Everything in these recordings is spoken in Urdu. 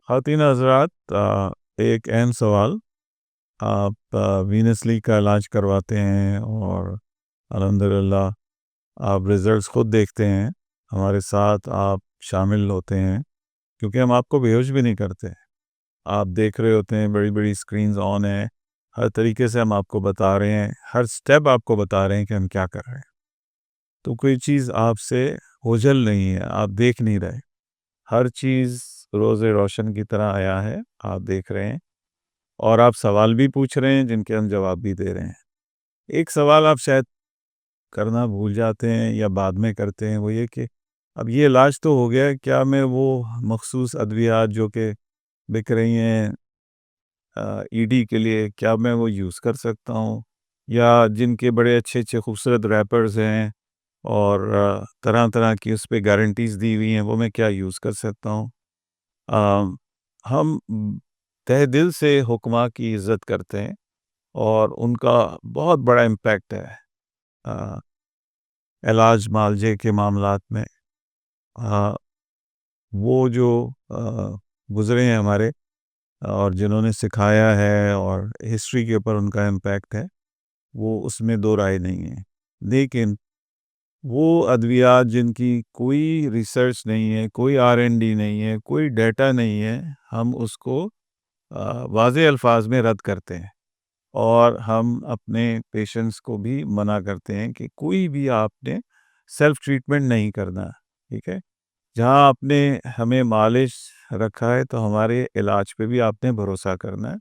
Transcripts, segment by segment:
خواتین حضرات، ایک اہم سوال. آپ وینسلی کا علاج کرواتے ہیں اور الحمدللہ آپ رزلٹس خود دیکھتے ہیں. ہمارے ساتھ آپ شامل ہوتے ہیں کیونکہ ہم آپ کو بیہوش بھی نہیں کرتے. آپ دیکھ رہے ہوتے ہیں، بڑی بڑی اسکرینز آن ہیں، ہر طریقے سے ہم آپ کو بتا رہے ہیں، ہر سٹیپ آپ کو بتا رہے ہیں کہ ہم کیا کر رہے ہیں. تو کوئی چیز آپ سے اوجھل نہیں ہے، آپ دیکھ نہیں رہے. ہر چیز روز روشن کی طرح آیا ہے، آپ دیکھ رہے ہیں اور آپ سوال بھی پوچھ رہے ہیں جن کے ہم جواب بھی دے رہے ہیں. ایک سوال آپ شاید کرنا بھول جاتے ہیں یا بعد میں کرتے ہیں، وہ یہ کہ اب یہ علاج تو ہو گیا، کیا میں وہ مخصوص ادویات جو کہ بک رہی ہیں ای ڈی کے لیے، کیا میں وہ یوز کر سکتا ہوں؟ یا جن کے بڑے اچھے اچھے خوبصورت ریپرز ہیں اور طرح طرح کی اس پہ گارنٹیز دی ہوئی ہیں، وہ میں کیا یوز کر سکتا ہوں؟ ہم تہ دل سے حکماء کی عزت کرتے ہیں اور ان کا بہت بڑا امپیکٹ ہے علاج معالجے کے معاملات میں. وہ جو گزرے ہیں ہمارے اور جنہوں نے سکھایا ہے اور ہسٹری کے اوپر ان کا امپیکٹ ہے، وہ اس میں دو رائے نہیں ہے. لیکن وہ ادویات جن کی کوئی ریسرچ نہیں ہے، کوئی R&D نہیں ہے، کوئی ڈیٹا نہیں ہے، ہم اس کو واضح الفاظ میں رد کرتے ہیں اور ہم اپنے پیشنٹس کو بھی منع کرتے ہیں کہ کوئی بھی آپ نے سیلف ٹریٹمنٹ نہیں کرنا. ٹھیک ہے، جہاں آپ نے ہمیں مالش رکھا ہے تو ہمارے علاج پہ بھی آپ نے بھروسہ کرنا ہے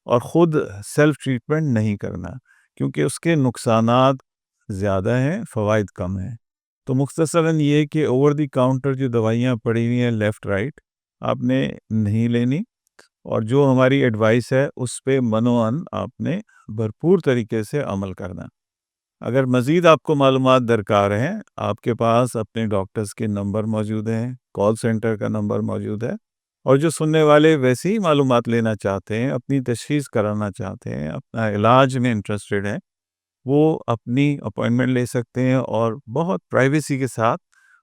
اور خود سیلف ٹریٹمنٹ نہیں کرنا، کیونکہ اس کے نقصانات زیادہ ہیں، فوائد کم ہیں. تو مختصراً یہ کہ اوور دی کاؤنٹر جو دوائیاں پڑی ہوئی ہیں لیفٹ رائٹ، آپ نے نہیں لینی، اور جو ہماری ایڈوائس ہے اس پہ منوعاً آپ نے بھرپور طریقے سے عمل کرنا. اگر مزید آپ کو معلومات درکار ہیں، آپ کے پاس اپنے ڈاکٹرز کے نمبر موجود ہیں، کال سینٹر کا نمبر موجود ہے، اور جو سننے والے ویسی ہی معلومات لینا چاہتے ہیں، اپنی تشخیص کرانا چاہتے ہیں، اپنا علاج میں انٹرسٹڈ ہیں، وہ اپنی اپوائنٹمنٹ لے سکتے ہیں اور بہت پرائیویسی کے ساتھ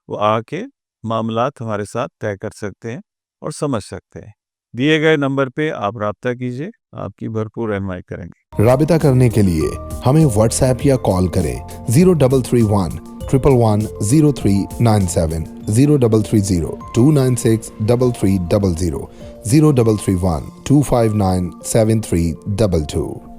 وہ آ کے معاملات ہمارے ساتھ طے کر سکتے ہیں اور سمجھ سکتے ہیں. دیے گئے نمبر پہ آپ رابطہ کیجئے، آپ کی بھرپور رہنمائی کریں گے. رابطہ کرنے کے لیے ہمیں واٹس ایپ یا کال کریں 0331 111 0397 0330 296 3300 0331 259 7322.